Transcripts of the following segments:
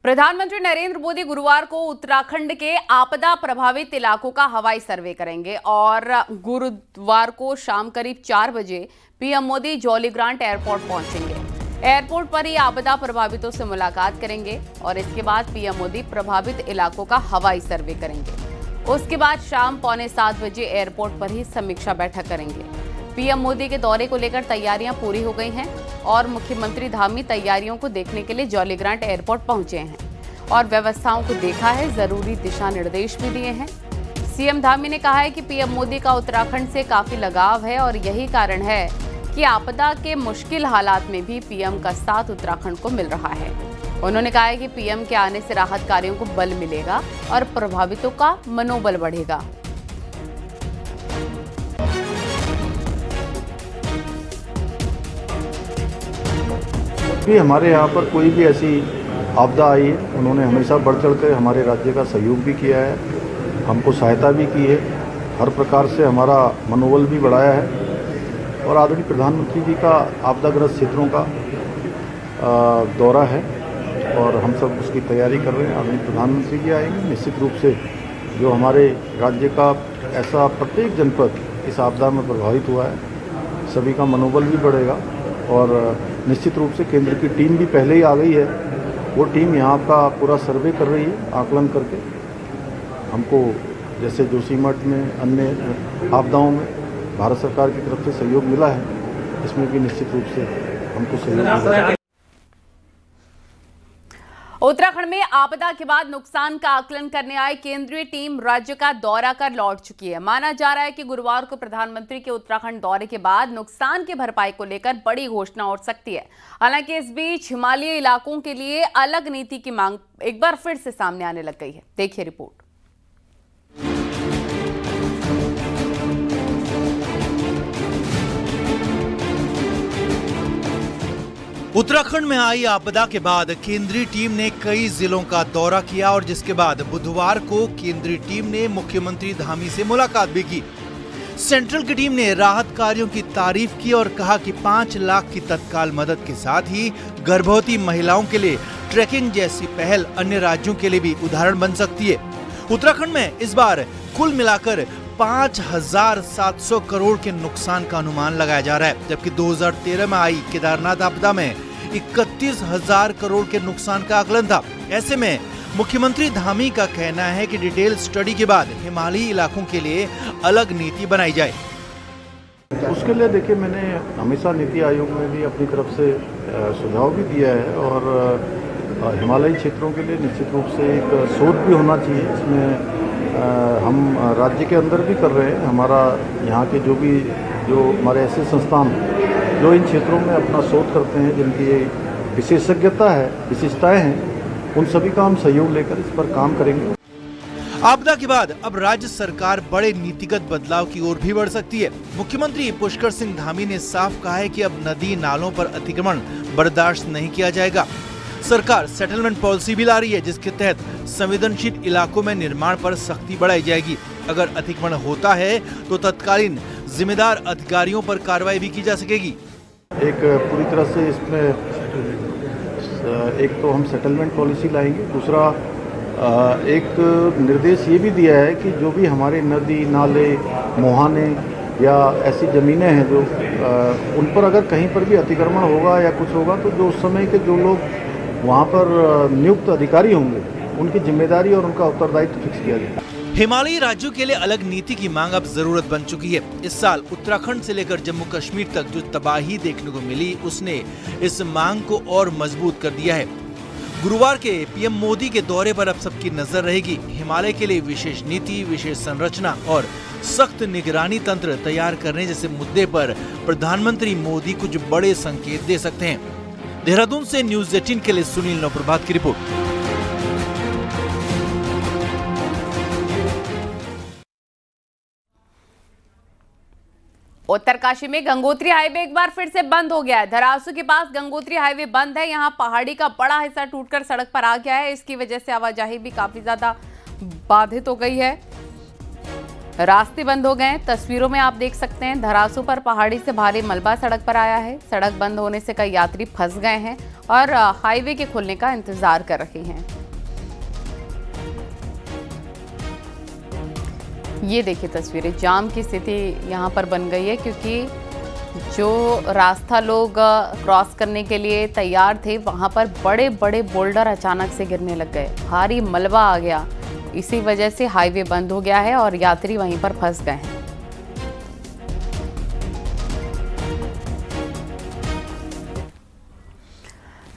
प्रधानमंत्री नरेंद्र मोदी गुरुवार को उत्तराखंड के आपदा प्रभावित इलाकों का हवाई सर्वे करेंगे और गुरुवार को शाम करीब 4 बजे पीएम मोदी जॉलीग्रांट एयरपोर्ट पहुंचेंगे। एयरपोर्ट पर ही आपदा प्रभावितों से मुलाकात करेंगे और इसके बाद पीएम मोदी प्रभावित इलाकों का हवाई सर्वे करेंगे। उसके बाद शाम 6:45 बजे एयरपोर्ट पर ही समीक्षा बैठक करेंगे। पीएम मोदी के दौरे को लेकर तैयारियां पूरी हो गई हैं और मुख्यमंत्री धामी तैयारियों को देखने के लिए जॉलीग्रांट एयरपोर्ट पहुंचे हैं और व्यवस्थाओं को देखा है, जरूरी दिशा निर्देश भी दिए हैं। सीएम धामी ने कहा है कि पीएम मोदी का उत्तराखंड से काफी लगाव है और यही कारण है कि आपदा के मुश्किल हालात में भी पीएम का साथ उत्तराखंड को मिल रहा है। उन्होंने कहा है कि पीएम के आने से राहत कार्यों को बल मिलेगा और प्रभावितों का मनोबल बढ़ेगा। भी हमारे यहाँ पर कोई भी ऐसी आपदा आई है, उन्होंने हमेशा बढ़ चढ़ कर हमारे राज्य का सहयोग भी किया है, हमको सहायता भी की है, हर प्रकार से हमारा मनोबल भी बढ़ाया है। और आदरणीय प्रधानमंत्री जी का आपदाग्रस्त क्षेत्रों का दौरा है और हम सब उसकी तैयारी कर रहे हैं। आदरणीय प्रधानमंत्री जी आएंगे, निश्चित रूप से जो हमारे राज्य का ऐसा प्रत्येक जनपद इस आपदा में प्रभावित हुआ है, सभी का मनोबल भी बढ़ेगा। और निश्चित रूप से केंद्र की टीम भी पहले ही आ गई है, वो टीम यहाँ का पूरा सर्वे कर रही है, आकलन करके हमको जैसे जोशीमठ में अन्य आपदाओं में भारत सरकार की तरफ से सहयोग मिला है, इसमें भी निश्चित रूप से हमको सहयोग मिला है। उत्तराखंड में आपदा के बाद नुकसान का आकलन करने आई केंद्रीय टीम राज्य का दौरा कर लौट चुकी है। माना जा रहा है कि गुरुवार को प्रधानमंत्री के उत्तराखंड दौरे के बाद नुकसान की भरपाई को लेकर बड़ी घोषणा हो सकती है। हालांकि इस बीच हिमालयी इलाकों के लिए अलग नीति की मांग एक बार फिर से सामने आने लग गई है। देखिए रिपोर्ट। उत्तराखंड में आई आपदा के बाद केंद्रीय टीम ने कई जिलों का दौरा किया और जिसके बाद बुधवार को केंद्रीय टीम ने मुख्यमंत्री धामी से मुलाकात भी की। सेंट्रल की टीम ने राहत कार्यों की तारीफ की और कहा कि 5 लाख की तत्काल मदद के साथ ही गर्भवती महिलाओं के लिए ट्रैकिंग जैसी पहल अन्य राज्यों के लिए भी उदाहरण बन सकती है। उत्तराखंड में इस बार कुल मिलाकर 5,700 करोड़ के नुकसान का अनुमान लगाया जा रहा है, जबकि 2013 में आई केदारनाथ आपदा में 31,000 करोड़ के नुकसान का आकलन था। ऐसे में मुख्यमंत्री धामी का कहना है कि डिटेल स्टडी के बाद हिमालयी इलाकों के लिए अलग नीति बनाई जाए। उसके लिए देखिए, मैंने हमेशा नीति आयोग में भी अपनी तरफ से सुझाव भी दिया है और हिमालयी क्षेत्रों के लिए निश्चित रूप से एक शोध भी होना चाहिए। इसमें हम राज्य के अंदर भी कर रहे हैं। हमारा यहाँ के जो हमारे ऐसे संस्थान जो इन क्षेत्रों में अपना शोध करते हैं, जिनकी विशेषज्ञता है, विशेषताएं हैं, उन सभी का हम सहयोग लेकर इस पर काम करेंगे। आपदा के बाद अब राज्य सरकार बड़े नीतिगत बदलाव की ओर भी बढ़ सकती है। मुख्यमंत्री पुष्कर सिंह धामी ने साफ कहा है कि अब नदी नालों पर अतिक्रमण बर्दाश्त नहीं किया जाएगा। सरकार सेटलमेंट पॉलिसी भी ला रही है, जिसके तहत संवेदनशील इलाकों में निर्माण पर सख्ती बढ़ाई जाएगी। अगर अतिक्रमण होता है तो तत्कालीन जिम्मेदार अधिकारियों पर कार्रवाई भी की जा सकेगी। एक पूरी तरह से इसमें एक तो हम सेटलमेंट पॉलिसी लाएंगे, दूसरा एक निर्देश ये भी दिया है कि जो भी हमारे नदी नाले मुहाने या ऐसी ज़मीनें हैं जो उन पर अगर कहीं पर भी अतिक्रमण होगा या कुछ होगा तो जो उस समय के जो लोग वहाँ पर नियुक्त अधिकारी होंगे, उनकी जिम्मेदारी और उनका उत्तरदायित्व फिक्स किया जाए। हिमालयी राज्यों के लिए अलग नीति की मांग अब जरूरत बन चुकी है। इस साल उत्तराखंड से लेकर जम्मू कश्मीर तक जो तबाही देखने को मिली, उसने इस मांग को और मजबूत कर दिया है। गुरुवार के पीएम मोदी के दौरे पर अब सबकी नजर रहेगी। हिमालय के लिए विशेष नीति, विशेष संरचना और सख्त निगरानी तंत्र तैयार करने जैसे मुद्दे पर प्रधानमंत्री मोदी कुछ बड़े संकेत दे सकते हैं। देहरादून से न्यूज़ 18 के लिए सुनील नवप्रभात की रिपोर्ट। उत्तरकाशी में गंगोत्री हाईवे एक बार फिर से बंद हो गया है। धरासू के पास गंगोत्री हाईवे बंद है। यहां पहाड़ी का बड़ा हिस्सा टूटकर सड़क पर आ गया है। इसकी वजह से आवाजाही भी काफी ज्यादा बाधित हो गई है। रास्ते बंद हो गए। तस्वीरों में आप देख सकते हैं धरासू पर पहाड़ी से भारी मलबा सड़क पर आया है। सड़क बंद होने से कई यात्री फंस गए हैं और हाईवे के खुलने का इंतजार कर रहे हैं। ये देखिए तस्वीरें, जाम की स्थिति यहाँ पर बन गई है क्योंकि जो रास्ता लोग क्रॉस करने के लिए तैयार थे वहाँ पर बड़े बड़े बोल्डर अचानक से गिरने लग गए, भारी मलबा आ गया। इसी वजह से हाईवे बंद हो गया है और यात्री वहीं पर फंस गए हैं।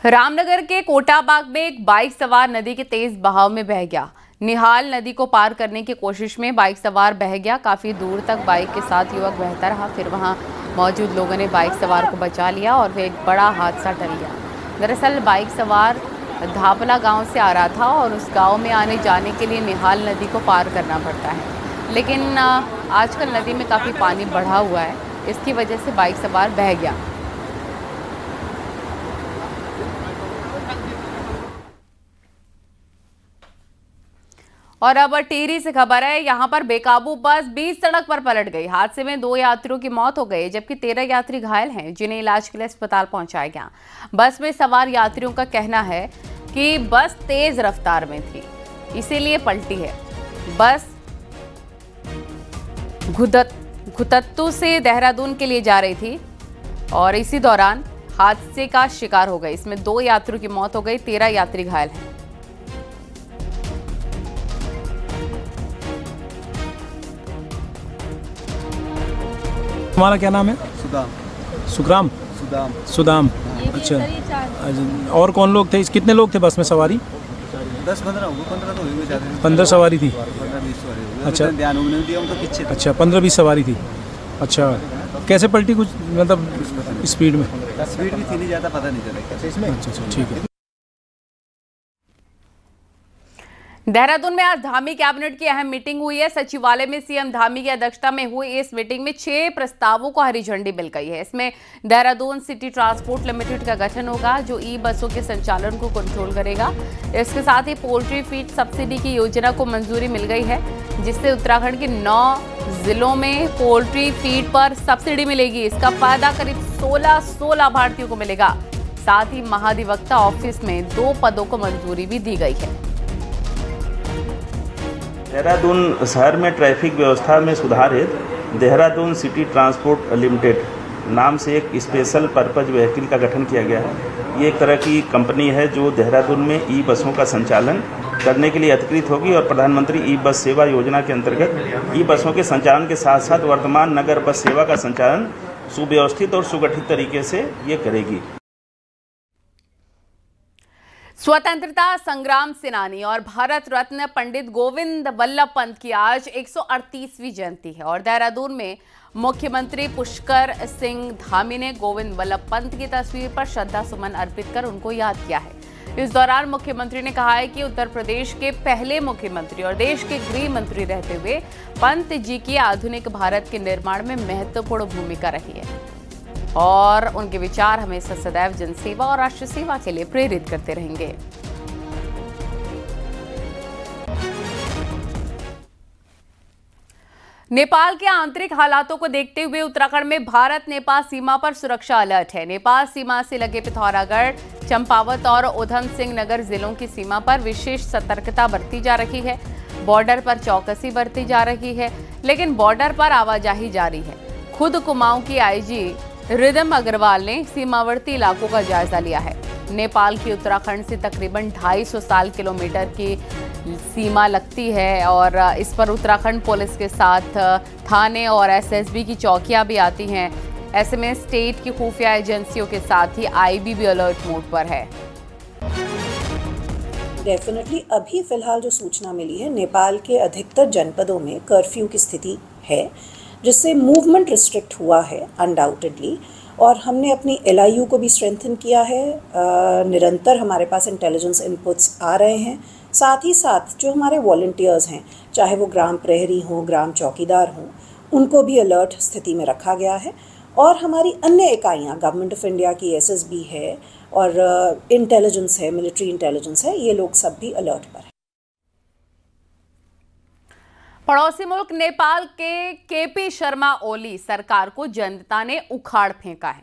रामनगर के कोटाबाग में एक बाइक सवार नदी के तेज बहाव में बह गया। निहाल नदी को पार करने की कोशिश में बाइक सवार बह गया। काफी दूर तक बाइक के साथ युवक बहता रहा, फिर वहां मौजूद लोगों ने बाइक सवार को बचा लिया और फिर एक बड़ा हादसा टल गया। दरअसल बाइक सवार धापला गांव से आ रहा था और उस गांव में आने जाने के लिए निहाल नदी को पार करना पड़ता है, लेकिन आजकल नदी में काफ़ी पानी बढ़ा हुआ है, इसकी वजह से बाइक सवार बह गया। और अब टिहरी से खबर है, यहाँ पर बेकाबू बस बीच सड़क पर पलट गई। हादसे में 2 यात्रियों की मौत हो गई जबकि 13 यात्री घायल हैं जिन्हें इलाज के लिए अस्पताल पहुंचाया गया। बस में सवार यात्रियों का कहना है कि बस तेज रफ्तार में थी इसीलिए पलटी है। बस घुतत्तू से देहरादून के लिए जा रही थी और इसी दौरान हादसे का शिकार हो गई। इसमें 2 यात्रियों की मौत हो गई, 13 यात्री घायल हैं। तुम्हारा क्या नाम है? सुदाम। सुग्राम? सुदाम। अच्छा, और कौन लोग थे? कितने लोग थे बस में सवारी? 10-15 होंगे, 15 तो हुए ज़्यादा नहीं। 15 सवारी थी। 15-20 सवारी। अच्छा, ध्यान नहीं दिया, हम तो पीछे थे। अच्छा, 15-20 सवारी थी। अच्छा, कैसे पलटी? कुछ मतलब स्पीड में? स्पीड भी थी नहीं, ज़्यादा पता नहीं चला इसमें। अच्छा, ठीक है। देहरादून में आज धामी कैबिनेट की अहम मीटिंग हुई है। सचिवालय में सीएम धामी की अध्यक्षता में हुई इस मीटिंग में 6 प्रस्तावों को हरी झंडी मिल गई है। इसमें देहरादून सिटी ट्रांसपोर्ट लिमिटेड का गठन होगा जो ई बसों के संचालन को कंट्रोल करेगा। इसके साथ ही पोल्ट्री फीड सब्सिडी की योजना को मंजूरी मिल गई है जिससे उत्तराखंड के 9 जिलों में पोल्ट्री फीड पर सब्सिडी मिलेगी। इसका फायदा करीब 1600 लाभार्थियों को मिलेगा। साथ ही महाधिवक्ता ऑफिस में 2 पदों को मंजूरी भी दी गई है। देहरादून शहर में ट्रैफिक व्यवस्था में सुधार हेतु देहरादून सिटी ट्रांसपोर्ट लिमिटेड नाम से एक स्पेशल पर्पज व्हीकल का गठन किया गया है। ये एक तरह की कंपनी है जो देहरादून में ई बसों का संचालन करने के लिए अधिकृत होगी और प्रधानमंत्री ई बस सेवा योजना के अंतर्गत ई बसों के संचालन के साथ साथ वर्तमान नगर बस सेवा का संचालन सुव्यवस्थित और सुगठित तरीके से ये करेगी। स्वतंत्रता संग्राम सेनानी और भारत रत्न पंडित गोविंद वल्लभ पंत की आज 138वीं जयंती है और देहरादून में मुख्यमंत्री पुष्कर सिंह धामी ने गोविंद वल्लभ पंत की तस्वीर पर श्रद्धा सुमन अर्पित कर उनको याद किया है। इस दौरान मुख्यमंत्री ने कहा है कि उत्तर प्रदेश के पहले मुख्यमंत्री और देश के गृह मंत्री रहते हुए पंत जी की आधुनिक भारत के निर्माण में महत्वपूर्ण भूमिका रही है और उनके विचार हमेशा सदैव जनसेवा और राष्ट्र सेवा के लिए प्रेरित करते रहेंगे। नेपाल के आंतरिक हालातों को देखते हुए उत्तराखंड में भारत नेपाल सीमा पर सुरक्षा अलर्ट है। नेपाल सीमा से लगे पिथौरागढ़, चंपावत और उधम सिंह नगर जिलों की सीमा पर विशेष सतर्कता बरती जा रही है। बॉर्डर पर चौकसी बरती जा रही है, लेकिन बॉर्डर पर आवाजाही जारी है। खुद कुमाऊं की आईजी रिदम अग्रवाल ने सीमावर्ती इलाकों का जायजा लिया है। नेपाल की उत्तराखंड से तकरीबन 250 किलोमीटर की सीमा लगती है और इस पर उत्तराखंड पुलिस के साथ थाने और एसएसबी की चौकियां भी आती हैं। ऐसे में स्टेट की खुफिया एजेंसियों के साथ ही आईबी भी अलर्ट मोड पर है। डेफिनेटली अभी फिलहाल जो सूचना मिली है, नेपाल के अधिकतर जनपदों में कर्फ्यू की स्थिति है जिससे मूवमेंट रिस्ट्रिक्ट हुआ है अनडाउटेडली। और हमने अपनी LIU को भी स्ट्रेंथन किया है। निरंतर हमारे पास इंटेलिजेंस इनपुट्स आ रहे हैं। साथ ही साथ जो हमारे वॉलंटियर्स हैं, चाहे वो ग्राम प्रहरी हों, ग्राम चौकीदार हों, उनको भी अलर्ट स्थिति में रखा गया है। और हमारी अन्य इकाइयाँ, गवर्नमेंट ऑफ इंडिया की SSB है और इंटेलिजेंस है, मिलिट्री इंटेलिजेंस है, ये लोग सब भी अलर्ट पर हैं। पड़ोसी मुल्क नेपाल के केपी शर्मा ओली सरकार को जनता ने उखाड़ फेंका है।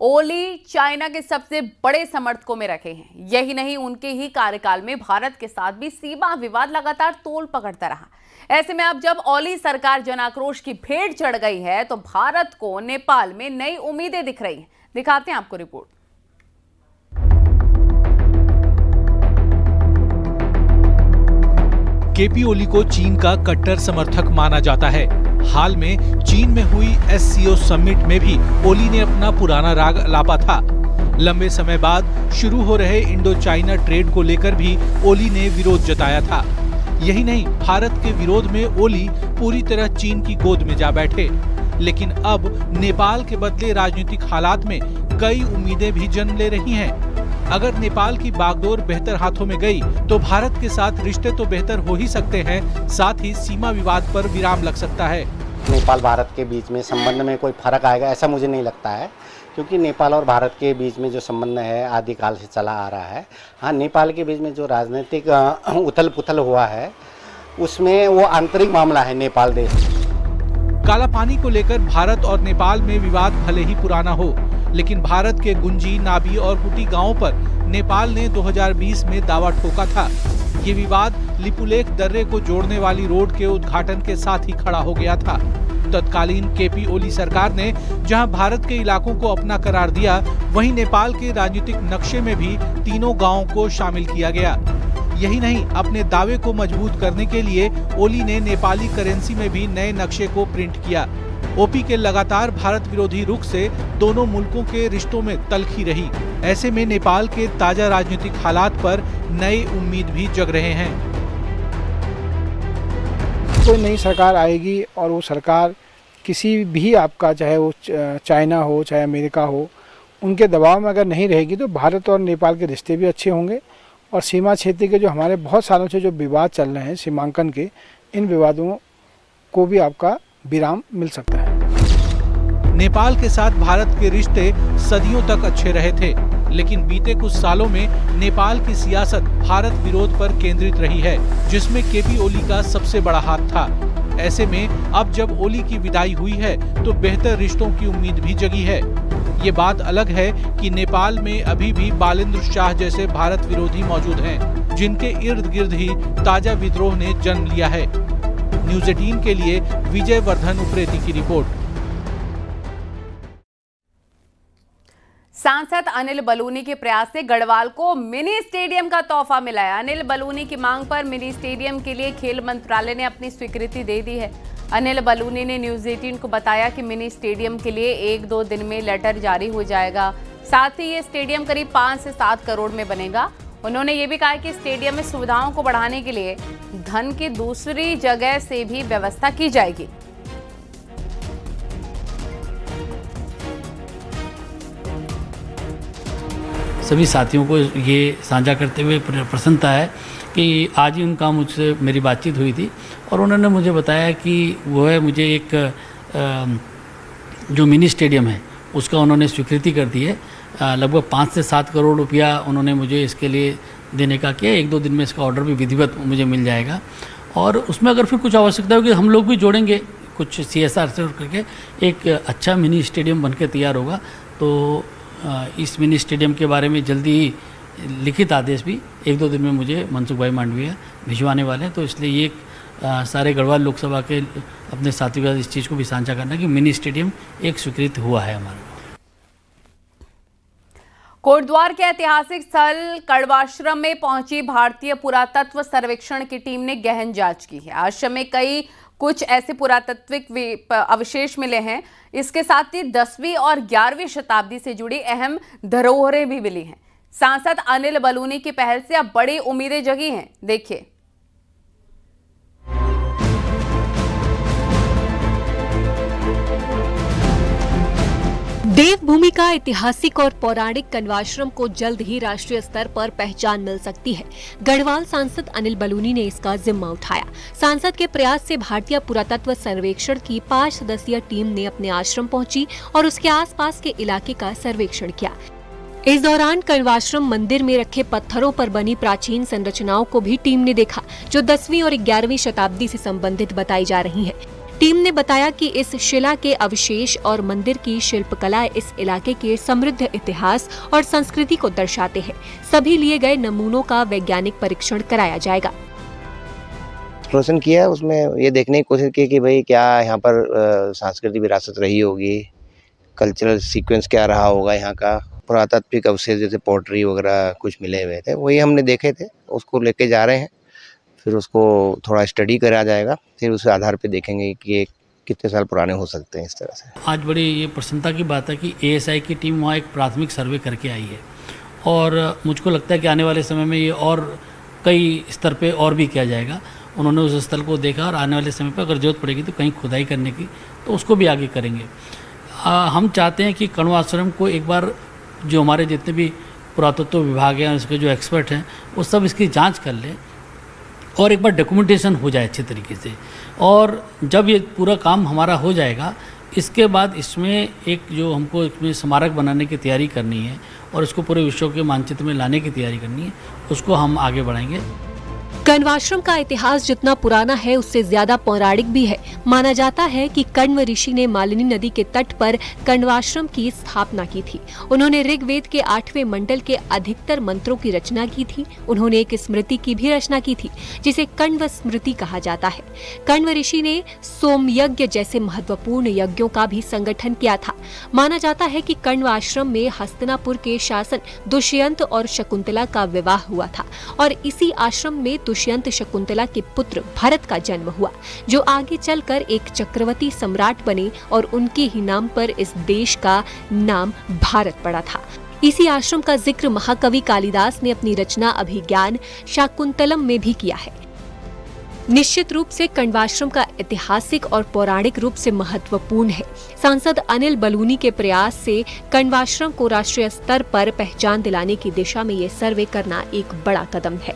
ओली चाइना के सबसे बड़े समर्थकों में रखे हैं। यही नहीं, उनके ही कार्यकाल में भारत के साथ भी सीमा विवाद लगातार तोल पकड़ता रहा। ऐसे में अब जब ओली सरकार जन आक्रोश की भेंट चढ़ गई है तो भारत को नेपाल में नई उम्मीदें दिख रही हैं। दिखाते हैं आपको रिपोर्ट। केपी ओली को चीन का कट्टर समर्थक माना जाता है। हाल में चीन में हुई SCO समिट में भी ओली ने अपना पुराना राग अलापा था। लंबे समय बाद शुरू हो रहे इंडो चाइना ट्रेड को लेकर भी ओली ने विरोध जताया था। यही नहीं, भारत के विरोध में ओली पूरी तरह चीन की गोद में जा बैठे। लेकिन अब नेपाल के बदले राजनीतिक हालात में कई उम्मीदें भी जन्म ले रही हैं। अगर नेपाल की बागडोर बेहतर हाथों में गई तो भारत के साथ रिश्ते तो बेहतर हो ही सकते हैं, साथ ही सीमा विवाद पर विराम लग सकता है। नेपाल भारत के बीच में संबंध में कोई फर्क आएगा ऐसा मुझे नहीं लगता है, क्योंकि नेपाल और भारत के बीच में जो संबंध है आदिकाल से चला आ रहा है। हाँ, नेपाल के बीच में जो राजनीतिक उथल पुथल हुआ है उसमें वो आंतरिक मामला है नेपाल देश। काला पानी को लेकर भारत और नेपाल में विवाद भले ही पुराना हो, लेकिन भारत के गुंजी, नाबी और कुटी गांवों पर नेपाल ने 2020 में दावा ठोका था। ये विवाद लिपुलेख दर्रे को जोड़ने वाली रोड के उद्घाटन के साथ ही खड़ा हो गया था। तत्कालीन केपी ओली सरकार ने जहां भारत के इलाकों को अपना करार दिया, वहीं नेपाल के राजनीतिक नक्शे में भी तीनों गांवों को शामिल किया गया। यही नहीं, अपने दावे को मजबूत करने के लिए ओली ने नेपाली करेंसी में भी नए नक्शे को प्रिंट किया। ओपी के लगातार भारत विरोधी रुख से दोनों मुल्कों के रिश्तों में तल्खी रही। ऐसे में नेपाल के ताजा राजनीतिक हालात पर नई उम्मीद भी जग रहे हैं। कोई नई सरकार आएगी और वो सरकार किसी भी आपका, चाहे वो चाइना हो चाहे अमेरिका हो, उनके दबाव में अगर नहीं रहेगी तो भारत और नेपाल के रिश्ते भी अच्छे होंगे और सीमा क्षेत्र के जो हमारे बहुत सालों से जो विवाद चल रहे हैं सीमांकन के, इन विवादों को भी आपका विराम मिल सकता है। नेपाल के साथ भारत के रिश्ते सदियों तक अच्छे रहे थे, लेकिन बीते कुछ सालों में नेपाल की सियासत भारत विरोध पर केंद्रित रही है, जिसमें केपी ओली का सबसे बड़ा हाथ था। ऐसे में अब जब ओली की विदाई हुई है तो बेहतर रिश्तों की उम्मीद भी जगी है। ये बात अलग है कि नेपाल में अभी भी बालेंद्र शाह जैसे भारत विरोधी मौजूद हैं, जिनके इर्द गिर्द ही ताजा विद्रोह ने जन्म लिया है। न्यूज़ 18 के लिए विजय वर्धन उप्रेती की रिपोर्ट। सांसद अनिल बलूनी के प्रयास से गढ़वाल को मिनी स्टेडियम का तोहफा मिला है। अनिल बलूनी की मांग पर मिनी स्टेडियम के लिए खेल मंत्रालय ने अपनी स्वीकृति दे दी है। अनिल बलूनी ने न्यूज़ 18 को बताया कि मिनी स्टेडियम के लिए 1-2 दिन में लेटर जारी हो जाएगा। साथ ही ये स्टेडियम करीब 5 से 7 करोड़ में बनेगा। उन्होंने ये भी कहा कि स्टेडियम में सुविधाओं को बढ़ाने के लिए धन की दूसरी जगह से भी व्यवस्था की जाएगी। सभी साथियों को ये साझा करते हुए प्रसन्नता है कि आज ही उनका मुझसे मेरी बातचीत हुई थी और उन्होंने मुझे बताया कि वो है मुझे एक जो मिनी स्टेडियम है उसका उन्होंने स्वीकृति कर दी है। लगभग 5 से 7 करोड़ रुपया उन्होंने मुझे इसके लिए देने का किया। 1-2 दिन में इसका ऑर्डर भी विधिवत मुझे मिल जाएगा और उसमें अगर फिर कुछ आवश्यकता होगी हम लोग भी जोड़ेंगे, कुछ CSR से करके एक अच्छा मिनी स्टेडियम बनकर तैयार होगा। तो इस मिनी स्टेडियम के बारे में जल्दी ही लिखित आदेश भी 1-2 दिन में मुझे मनसुख भाई मांडविया भिजवाने वाले हैं। तो इसलिए ये सारे गढ़वाल लोकसभा के अपने साथियों का इस चीज़ को भी साझा करना कि मिनी स्टेडियम एक स्वीकृत हुआ है हमारा। कोटद्वार के ऐतिहासिक स्थल कड़वाश्रम में पहुंची भारतीय पुरातत्व सर्वेक्षण की टीम ने गहन जांच की है। आश्रम में कुछ ऐसे पुरातात्विक अवशेष मिले हैं। इसके साथ ही 10वीं और 11वीं शताब्दी से जुड़ी अहम धरोहरें भी मिली हैं। सांसद अनिल बलूनी की पहल से अब बड़ी उम्मीदें जगी हैं। देखिए। देवभूमि का ऐतिहासिक और पौराणिक कण्वाश्रम को जल्द ही राष्ट्रीय स्तर पर पहचान मिल सकती है। गढ़वाल सांसद अनिल बलूनी ने इसका जिम्मा उठाया। सांसद के प्रयास से भारतीय पुरातत्व सर्वेक्षण की 5 सदस्यीय टीम ने अपने आश्रम पहुंची और उसके आसपास के इलाके का सर्वेक्षण किया। इस दौरान कण्वाश्रम मंदिर में रखे पत्थरों पर बनी प्राचीन संरचनाओं को भी टीम ने देखा, जो 10वीं और 11वीं शताब्दी से संबंधित बताई जा रही हैं। टीम ने बताया कि इस शिला के अवशेष और मंदिर की शिल्पकला इस इलाके के समृद्ध इतिहास और संस्कृति को दर्शाते हैं। सभी लिए गए नमूनों का वैज्ञानिक परीक्षण कराया जाएगा। एक्सप्लोरेशन किया, उसमें ये देखने की कोशिश की कि भाई क्या यहाँ पर सांस्कृतिक विरासत रही होगी, कल्चरल सीक्वेंस क्या रहा होगा, यहाँ का पुरातात्विक अवशेष जैसे पोट्री वगैरह कुछ मिले हुए थे, वही हमने देखे थे, उसको लेके जा रहे हैं। फिर उसको थोड़ा स्टडी करा जाएगा, फिर उस आधार पे देखेंगे कि ये कितने साल पुराने हो सकते हैं। इस तरह से आज बड़ी ये प्रसन्नता की बात है कि ASI की टीम वहाँ एक प्राथमिक सर्वे करके आई है और मुझको लगता है कि आने वाले समय में ये और कई स्तर पे और भी किया जाएगा। उन्होंने उस स्थल को देखा और आने वाले समय पर अगर जरूरत पड़ेगी तो कहीं खुदाई करने की तो उसको भी आगे करेंगे। हम चाहते हैं कि कण्वाश्रम को एक बार जो हमारे जितने भी पुरातत्व विभाग हैं, इसके जो एक्सपर्ट हैं, वो सब इसकी जांच कर लें और एक बार डॉक्यूमेंटेशन हो जाए अच्छे तरीके से। और जब ये पूरा काम हमारा हो जाएगा, इसके बाद इसमें एक जो हमको इसमें स्मारक बनाने की तैयारी करनी है और इसको पूरे विश्व के मानचित्र में लाने की तैयारी करनी है, उसको हम आगे बढ़ाएंगे। कण्वाश्रम का इतिहास जितना पुराना है उससे ज्यादा पौराणिक भी है। माना जाता है कि कण्व ऋषि ने मालिनी नदी के तट पर कण्वाश्रम की स्थापना की थी। उन्होंने ऋग्वेद के 8वें मंडल के अधिकतर मंत्रों की रचना की थी। उन्होंने एक स्मृति की भी रचना की थी जिसे कण्व स्मृति कहा जाता है। कण्व ऋषि ने सोमयज्ञ जैसे महत्वपूर्ण यज्ञों का भी संगठन किया था। माना जाता है कि कण्व आश्रम में हस्तिनापुर के शासक दुष्यंत और शकुंतला का विवाह हुआ था और इसी आश्रम में दुष्यंत शकुंतला के पुत्र भरत का जन्म हुआ, जो आगे चलकर एक चक्रवर्ती सम्राट बने और उनके ही नाम पर इस देश का नाम भारत पड़ा था। इसी आश्रम का जिक्र महाकवि कालिदास ने अपनी रचना अभिज्ञान शाकुंतलम में भी किया है। निश्चित रूप से कण्वाश्रम का ऐतिहासिक और पौराणिक रूप से महत्वपूर्ण है। सांसद अनिल बलूनी के प्रयास से कण्वाश्रम को राष्ट्रीय स्तर पर पहचान दिलाने की दिशा में ये सर्वे करना एक बड़ा कदम है।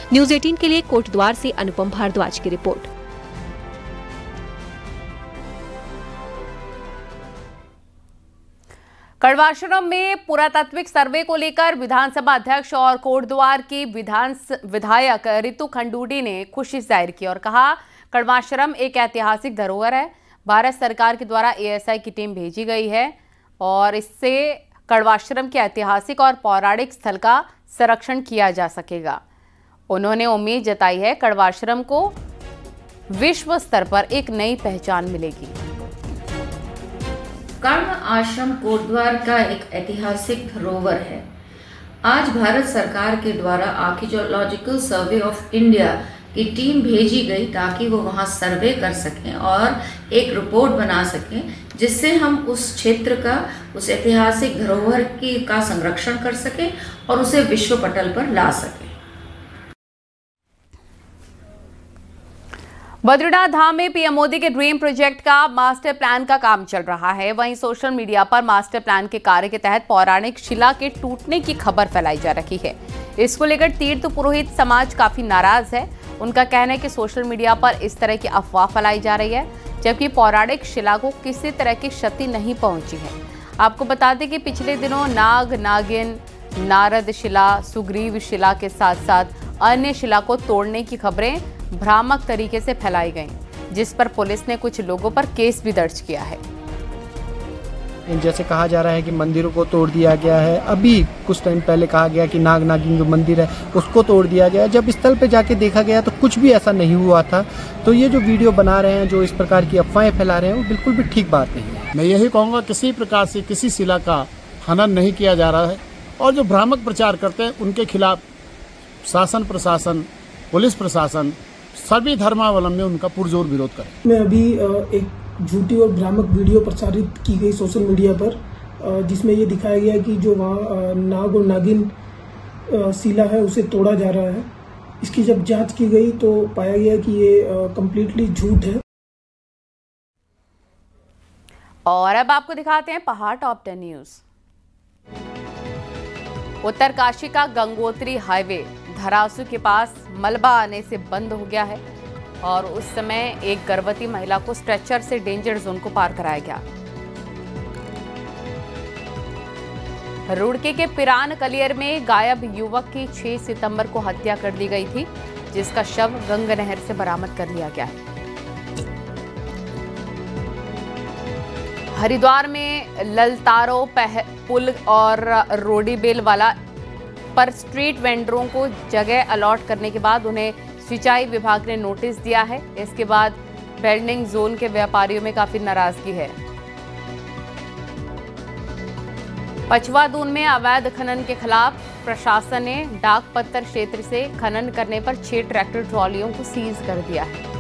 न्यूज़ 18 के लिए कोटद्वार से अनुपम भारद्वाज की रिपोर्ट। कण्वाश्रम में पुरातात्विक सर्वे को लेकर विधानसभा अध्यक्ष और कोटद्वार की विधायक रितु खंडूडी ने खुशी जाहिर की और कहा, कण्वाश्रम एक ऐतिहासिक धरोहर है। भारत सरकार के द्वारा ASI की टीम भेजी गई है और इससे कण्वाश्रम के ऐतिहासिक और पौराणिक स्थल का संरक्षण किया जा सकेगा। उन्होंने उम्मीद जताई है कण्वाश्रम को विश्व स्तर पर एक नई पहचान मिलेगी। कण्व आश्रम कोटद्वार का एक ऐतिहासिक धरोहर है। आज भारत सरकार के द्वारा आर्कियोलॉजिकल सर्वे ऑफ इंडिया की टीम भेजी गई ताकि वो वहाँ सर्वे कर सकें और एक रिपोर्ट बना सकें, जिससे हम उस क्षेत्र का, उस ऐतिहासिक धरोहर का संरक्षण कर सकें और उसे विश्व पटल पर ला सकें। बद्रीनाथ धाम में PM मोदी के ड्रीम प्रोजेक्ट का मास्टर प्लान का काम चल रहा है। वहीं सोशल मीडिया पर मास्टर प्लान के कार्य के तहत पौराणिक शिला के टूटने की खबर फैलाई जा रही है। इसको लेकर तीर्थ पुरोहित समाज काफी नाराज है। उनका कहना है कि सोशल मीडिया पर इस तरह की अफवाह फैलाई जा रही है, जबकि पौराणिक शिला को किसी तरह की क्षति नहीं पहुंची है। आपको बता दें कि पिछले दिनों नाग, नागिन, नारद शिला, सुग्रीव शिला के साथ साथ अन्य शिला को तोड़ने की खबरें भ्रामक तरीके से फैलाई गईं, जिस पर पुलिस ने कुछ लोगों पर केस भी दर्ज किया है। जैसे कहा जा रहा है कि मंदिरों को तोड़ दिया गया है। अभी कुछ टाइम पहले कहा गया कि नाग नागिन जो मंदिर है उसको तोड़ दिया गया। जब स्थल पे जाके देखा गया तो कुछ भी ऐसा नहीं हुआ था। तो ये जो वीडियो बना रहे हैं, जो इस प्रकार की अफवाहें फैला रहे हैं, वो बिल्कुल भी ठीक बात नहीं है। मैं यही कहूँगा, किसी प्रकार से किसी शिला का हनन नहीं किया जा रहा है और जो भ्रामक प्रचार करते हैं उनके खिलाफ शासन प्रशासन, पुलिस प्रशासन, सभी धर्मावलंबी उनका पुरजोर विरोध करें। मैं अभी एक झूठी और भ्रामक वीडियो प्रसारित की गई सोशल मीडिया पर, जिसमें ये दिखाया गया कि जो वहाँ नाग और नागिन शिला है उसे तोड़ा जा रहा है। इसकी जब जांच की गई तो पाया गया कि ये कंप्लीटली झूठ है। और अब आपको दिखाते हैं पहाड़ टॉप 10 न्यूज। उत्तरकाशी का गंगोत्री हाईवे धरासू के पास मलबा आने से बंद हो गया है और उस समय एक गर्भवती महिला को स्ट्रेचर से डेंजर जोन को पार कराया गया। रुड़की के पिरान कलियर में गायब युवक की 6 सितंबर को हत्या कर दी गई थी, जिसका शव गंग नहर से बरामद कर लिया गया है। हरिद्वार में ललतारो पुल और रोडीबेल वाला पर स्ट्रीट वेंडरों को जगह अलॉट करने के बाद उन्हें सिंचाई विभाग ने नोटिस दिया है। इसके बाद वेंडिंग जोन के व्यापारियों में काफी नाराजगी है। पचवादून में अवैध खनन के खिलाफ प्रशासन ने डाक पत्थर क्षेत्र से खनन करने पर 6 ट्रैक्टर ट्रॉलियों को सीज कर दिया है।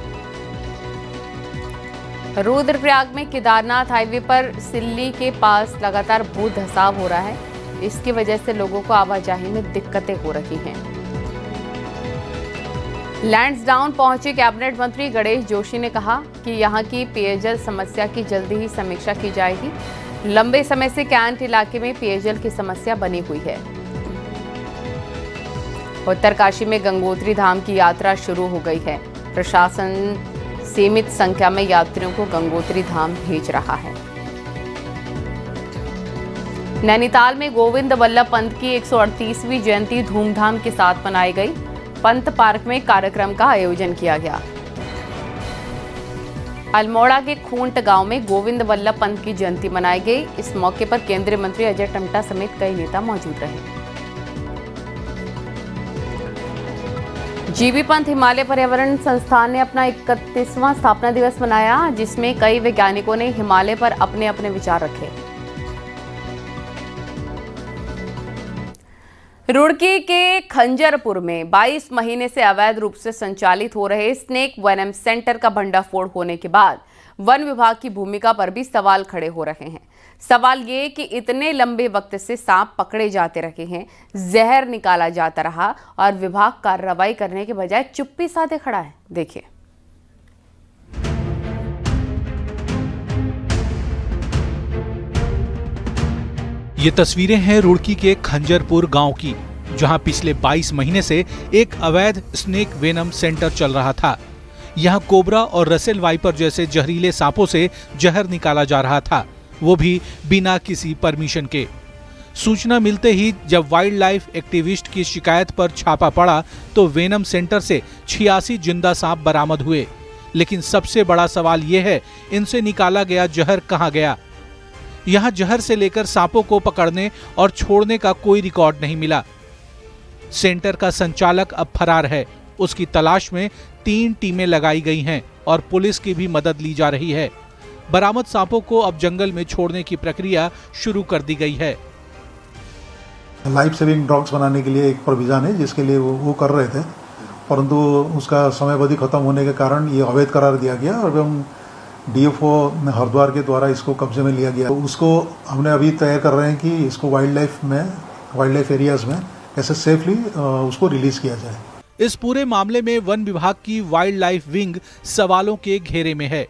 रुद्रप्रयाग में केदारनाथ हाईवे पर सिल्ली के पास लगातार भू धसाव हो रहा है। इसकी वजह से लोगों को आवाजाही में दिक्कतें हो रही हैं। लैंड्सडाउन पहुंचे कैबिनेट मंत्री गणेश जोशी ने कहा कि यहां की पेयजल समस्या की जल्दी ही समीक्षा की जाएगी। लंबे समय से कैंट इलाके में पेयजल की समस्या बनी हुई है। उत्तरकाशी में गंगोत्री धाम की यात्रा शुरू हो गई है। प्रशासन सीमित संख्या में यात्रियों को गंगोत्री धाम भेज रहा है। नैनीताल में गोविंद वल्लभ पंत की 138वीं जयंती धूमधाम के साथ मनाई गई। पंत पार्क में कार्यक्रम का आयोजन किया गया। अल्मोड़ा के खूंट गांव में गोविंद वल्लभ पंत की जयंती मनाई गई। इस मौके पर केंद्रीय मंत्री अजय टम्टा समेत कई नेता मौजूद रहे। जीबी पंत हिमालय पर्यावरण संस्थान ने अपना 31वां स्थापना दिवस मनाया, जिसमें कई वैज्ञानिकों ने हिमालय पर अपने अपने विचार रखे। रुड़की के खंजरपुर में 22 महीने से अवैध रूप से संचालित हो रहे स्नेक वेनम सेंटर का भंडाफोड़ होने के बाद वन विभाग की भूमिका पर भी सवाल खड़े हो रहे हैं। सवाल ये कि इतने लंबे वक्त से सांप पकड़े जाते रहे हैं, जहर निकाला जाता रहा और विभाग कार्रवाई करने के बजाय चुप्पी साधे खड़ा है। देखिए। ये तस्वीरें हैं रुड़की के खंजरपुर गांव की, जहां पिछले 22 महीने से एक अवैध स्नेक वेनम सेंटर चल रहा था। यहां कोबरा और रसेल वाइपर जैसे जहरीले सांपों से जहर निकाला जा रहा था, वो भी बिना किसी परमिशन के। सूचना मिलते ही जब वाइल्ड लाइफ एक्टिविस्ट की शिकायत पर छापा पड़ा तो वेनम सेंटर से 86 जिंदा सांप बरामद हुए। लेकिन सबसे बड़ा सवाल ये है, इनसे निकाला गया जहर कहां गया? यहां जहर से लेकर सांपों को पकड़ने और छोड़ने का कोई रिकॉर्ड नहीं मिला। सेंटर का संचालक अब फरार है। उसकी तलाश में 3 टीमें लगाई गई हैं और पुलिस की भी मदद ली जा रही है। बरामद सांपों को अब जंगल में छोड़ने की प्रक्रिया शुरू कर दी गई है। लाइफ सेविंग डॉग्स बनाने के लिए एक प्रोविजन है, जिसके लिए वो कर रहे थे, परंतु उसका समयावधि खत्म होने के कारण ये अवैध करार दिया गया और हम डीएफओ हरिद्वार के द्वारा इसको कब्जे में लिया गया। उसको हमने अभी तय कर रहे हैं कि इसको वाइल्ड लाइफ एरियाज में कैसे सेफली उसको रिलीज किया जाए। इस पूरे मामले में वन विभाग की वाइल्ड लाइफ विंग सवालों के घेरे में है।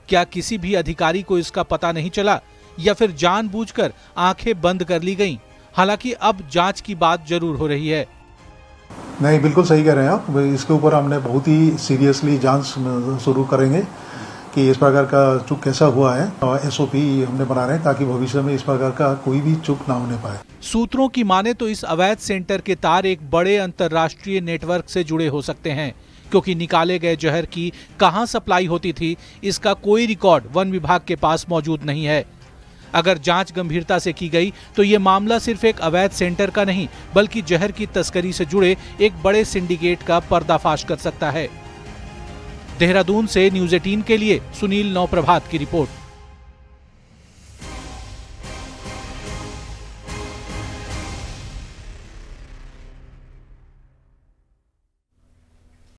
क्या किसी भी अधिकारी को इसका पता नहीं चला या फिर जानबूझकर आंखें बंद कर ली गईं? हालांकि अब जांच की बात जरूर हो रही है। नहीं, बिल्कुल सही कह रहे हैं आप। इसके ऊपर हमने बहुत ही सीरियसली जांच शुरू करेंगे कि इस प्रकार का चूक कैसा हुआ है, और एसओपी हमने बना रहे हैं ताकि भविष्य में इस प्रकार का कोई भी चूक ना होने पाए। सूत्रों की माने तो इस अवैध सेंटर के तार एक बड़े अंतर्राष्ट्रीय नेटवर्क से जुड़े हो सकते हैं, क्योंकि निकाले गए जहर की कहां सप्लाई होती थी इसका कोई रिकॉर्ड वन विभाग के पास मौजूद नहीं है। अगर जांच गंभीरता से की गई तो ये मामला सिर्फ एक अवैध सेंटर का नहीं बल्कि जहर की तस्करी से जुड़े एक बड़े सिंडिकेट का पर्दाफाश कर सकता है। देहरादून से न्यूज़ 18 के लिए सुनील नौप्रभात की रिपोर्ट।